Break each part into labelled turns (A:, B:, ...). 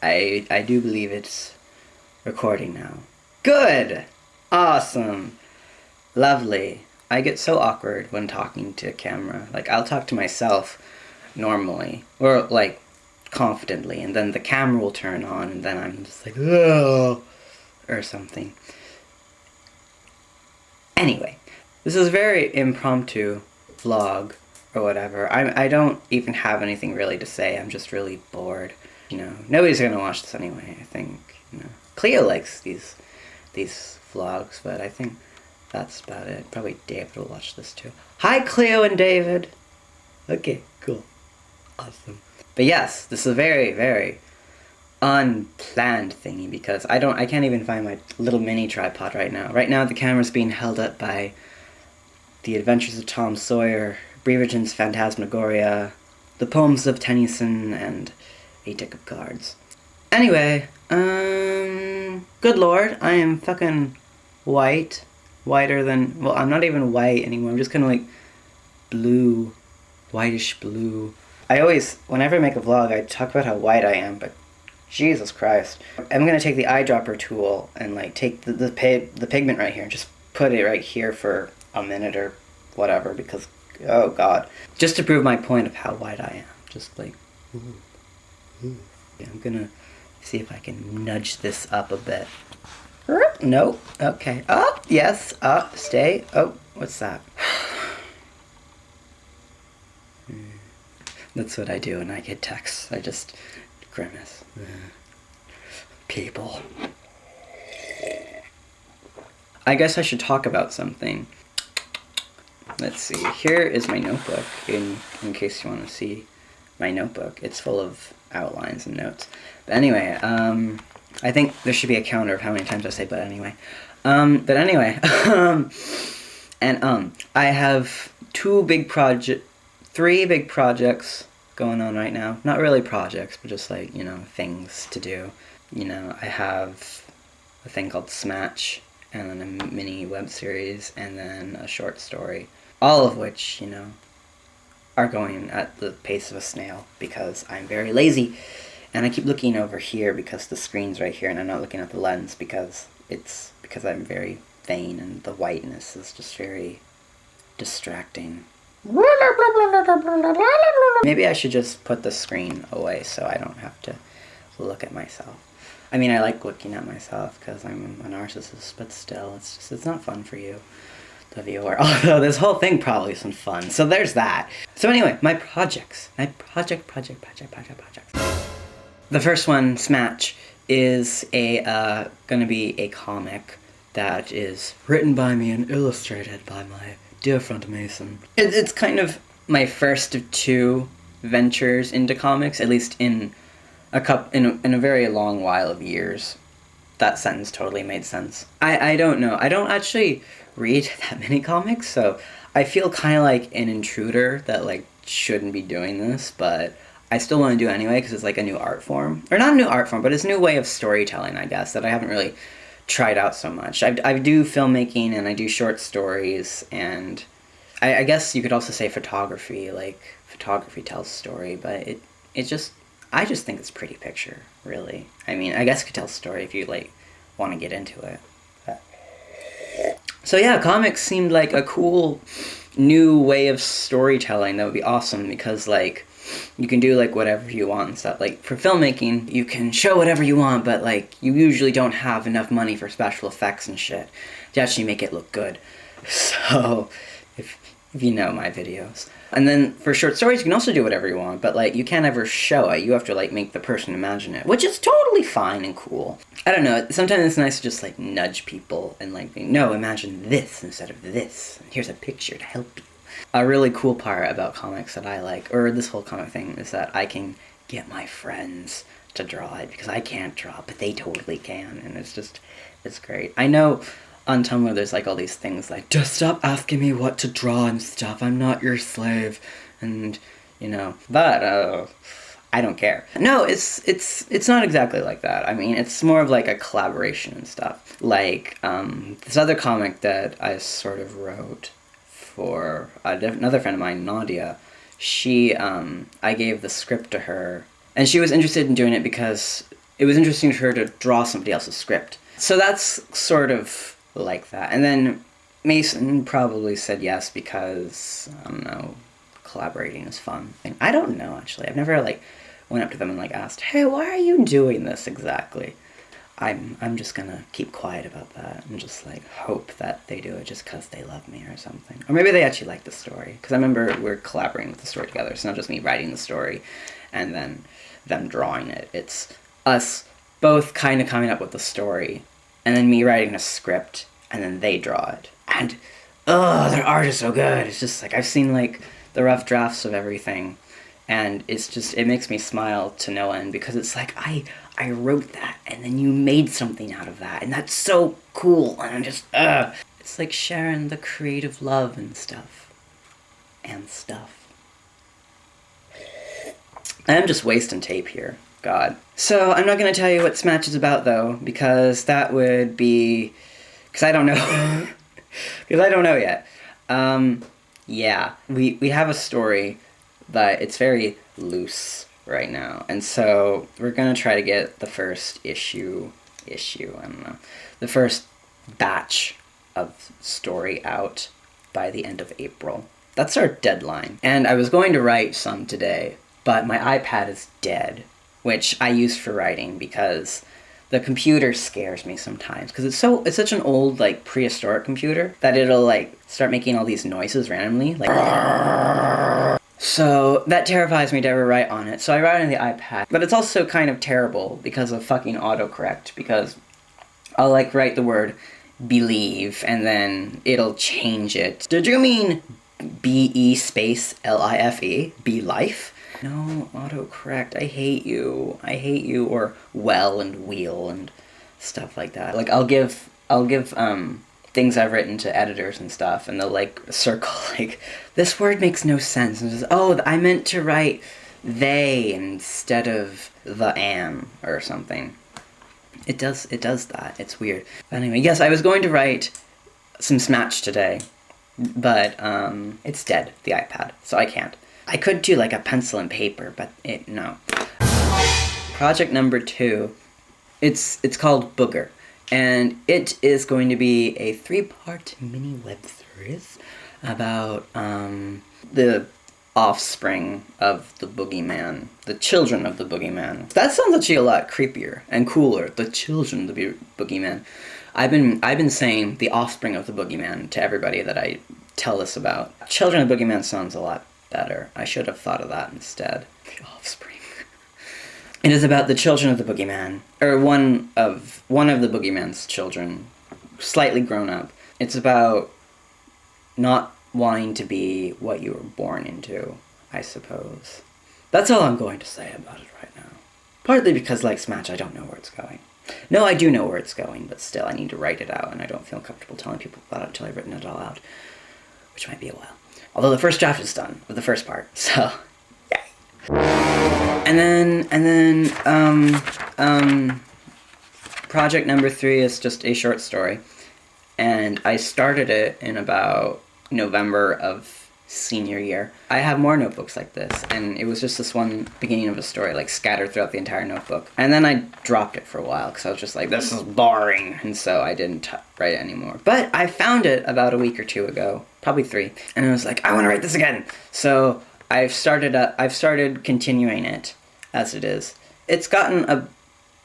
A: I do believe it's recording now. Good! Awesome! Lovely. I get so awkward when talking to a camera. Like, I'll talk to myself normally, or like, confidently, and then the camera will turn on, and then I'm just like, oh, or something. Anyway, this is a very impromptu vlog, or whatever. I don't even have anything really to say. I'm just really bored. You know, nobody's gonna watch this anyway, I think. You know, Cleo likes these vlogs, but I think that's about it. Probably David will watch this too. Hi, Cleo and David! Okay, cool. Awesome. But yes, this is a very, very unplanned thingy because I can't even find my little mini tripod right now. Right now the camera's being held up by The Adventures of Tom Sawyer, Brereton's Phantasmagoria, The Poems of Tennyson, and A Deck of Cards. Anyway, good lord, I am fucking white. Whiter than, well, I'm not even white anymore, I'm just kind of like blue, whitish blue. I always, whenever I make a vlog, I talk about how white I am, but Jesus Christ. I'm gonna take the eyedropper tool and like take the pigment right here and just put it right here for a minute or whatever because, oh god. Just to prove my point of how white I am. Just like, ooh. Yeah, I'm gonna see if I can nudge this up a bit. No, okay. Oh, yes, stay. Oh, what's that? That's what I do when I get texts. I just grimace. People. I guess I should talk about something. Let's see. Here is my notebook, in case you want to see my notebook. It's full of outlines and notes. But anyway, I think there should be a counter of how many times I say but anyway. I have three big projects going on right now. Not really projects, but just like, you know, things to do. You know, I have a thing called Smatch, and then a mini web series, and then a short story. All of which, you know, are going at the pace of a snail because I'm very lazy. And I keep looking over here because the screen's right here and I'm not looking at the lens because I'm very vain and the whiteness is just very distracting. Maybe I should just put the screen away so I don't have to look at myself. I mean, I like looking at myself because I'm a narcissist, but still, it's not fun for you, the viewer. Although this whole thing probably isn't fun, so there's that. So anyway, my projects. The first one, Smatch, is gonna be a comic that is written by me and illustrated by my dear friend Mason. It's kind of my first of two ventures into comics, at least in a very long while of years. That sentence totally made sense. I don't know. I don't actually read that many comics, so I feel kind of like an intruder that like shouldn't be doing this, but I still want to do it anyway because it's like a new art form. Or not a new art form, but it's a new way of storytelling, I guess, that I haven't really tried out so much. I do filmmaking and I do short stories, and I guess you could also say photography. Like, photography tells a story, but I just think it's a pretty picture, really. I mean, I guess it could tell a story if you, like, want to get into it. But. So yeah, comics seemed like a cool new way of storytelling that would be awesome because, like, you can do, like, whatever you want and stuff. Like, for filmmaking, you can show whatever you want, but, like, you usually don't have enough money for special effects and shit to actually make it look good. So, if you know my videos. And then, for short stories, you can also do whatever you want, but, like, you can't ever show it. You have to, like, make the person imagine it, which is totally fine and cool. I don't know, sometimes it's nice to just, like, nudge people and, like, no, imagine this instead of this. Here's a picture to help you. A really cool part about comics that I like, or this whole comic thing, is that I can get my friends to draw it, because I can't draw, but they totally can, and it's great. I know on Tumblr there's like all these things like, just stop asking me what to draw and stuff, I'm not your slave, and, you know, but, I don't care. No, it's not exactly like that. I mean, it's more of like a collaboration and stuff. Like, this other comic that I sort of wrote for another friend of mine, Nadia, I gave the script to her, and she was interested in doing it because it was interesting for her to draw somebody else's script. So that's sort of like that. And then Mason probably said yes because, I don't know, collaborating is fun. I don't know, actually. I've never, like, went up to them and, like, asked, hey, why are you doing this exactly? I'm just gonna keep quiet about that and just, like, hope that they do it just because they love me or something. Or maybe they actually like the story. Because I remember we're collaborating with the story together. It's not just me writing the story and then them drawing it. It's us both kind of coming up with the story and then me writing a script and then they draw it. And, their art is so good. It's just, like, I've seen, like, the rough drafts of everything. And it's just, it makes me smile to no end because it's like, I wrote that and then you made something out of that. And that's so cool. And I'm just, It's like sharing the creative love and stuff. And stuff. I'm just wasting tape here. God. So, I'm not going to tell you what Smatch is about, though, because that would be... Because I don't know. Because I don't know yet. Yeah. We have a story, but it's very loose right now. And so, we're going to try to get the first issue, I don't know, the first batch of story out by the end of April. That's our deadline. And I was going to write some today, but my iPad is dead, which I use for writing because the computer scares me sometimes. Because it's such an old, like, prehistoric computer that it'll, like, start making all these noises randomly. Like, so that terrifies me to ever write on it. So I write on the iPad. But it's also kind of terrible because of fucking autocorrect. Because I'll, like, write the word believe and then it'll change it. Did you mean B-E space L-I-F-E? Be life? No, autocorrect, I hate you, or well and wheel and stuff like that. Like, I'll give, things I've written to editors and stuff, and they'll, like, circle, like, this word makes no sense, and just, I meant to write they instead of the am, or something. It does that, it's weird. But anyway, yes, I was going to write some Smatch today, but, it's dead, the iPad, so I can't. I could do, like, a pencil and paper, but no. Project number 2, it's called Booger, and it is going to be a 3-part mini web series about, the offspring of the boogeyman, the children of the boogeyman. That sounds actually a lot creepier and cooler, the children of the boogeyman. I've been saying the offspring of the boogeyman to everybody that I tell this about. Children of the boogeyman sounds a lot better. I should have thought of that instead. The offspring. It is about the children of the boogeyman, or one of the boogeyman's children, slightly grown up. It's about not wanting to be what you were born into, I suppose. That's all I'm going to say about it right now. Partly because, like Smatch, I don't know where it's going. No, I do know where it's going, but still, I need to write it out, and I don't feel comfortable telling people about it until I've written it all out, which might be a while. Although the first draft is done with the first part, so yay. And then project number 3 is just a short story, and I started it in about November of senior year. I have more notebooks like this, and it was just this one beginning of a story, like, scattered throughout the entire notebook. And then I dropped it for a while, because I was just like, this is boring, and so I didn't write it anymore. But I found it about a week or 2 ago, probably 3, and I was like, I want to write this again! So I've started continuing it as it is. It's gotten a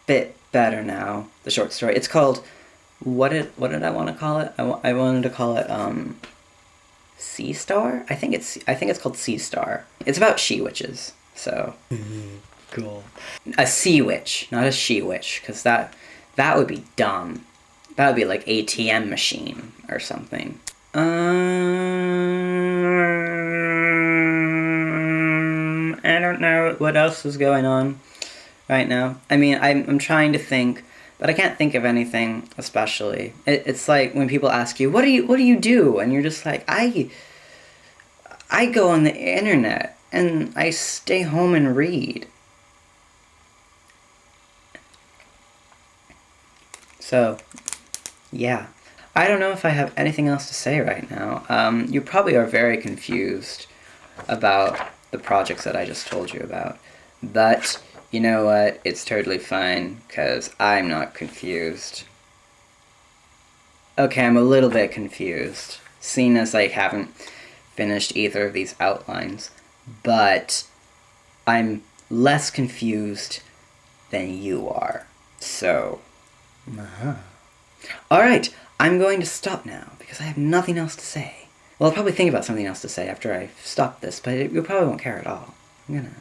A: bit better now, the short story. It's called, what did I want to call it? I wanted to call it, Sea Star? I think it's called Sea Star. It's about she-witches, so. Cool. A sea witch, not a she-witch, because that would be dumb. That would be like ATM machine or something. I don't know what else is going on right now. I mean, I'm trying to think, but I can't think of anything especially. It's like when people ask you, what do you do? And you're just like, I go on the internet and I stay home and read. So, yeah. I don't know if I have anything else to say right now. You probably are very confused about the projects that I just told you about. But You know what? It's totally fine, because I'm not confused. Okay, I'm a little bit confused, seeing as I haven't finished either of these outlines, but I'm less confused than you are. So, Alright, I'm going to stop now, because I have nothing else to say. Well, I'll probably think about something else to say after I stop this, but you probably won't care at all. I'm gonna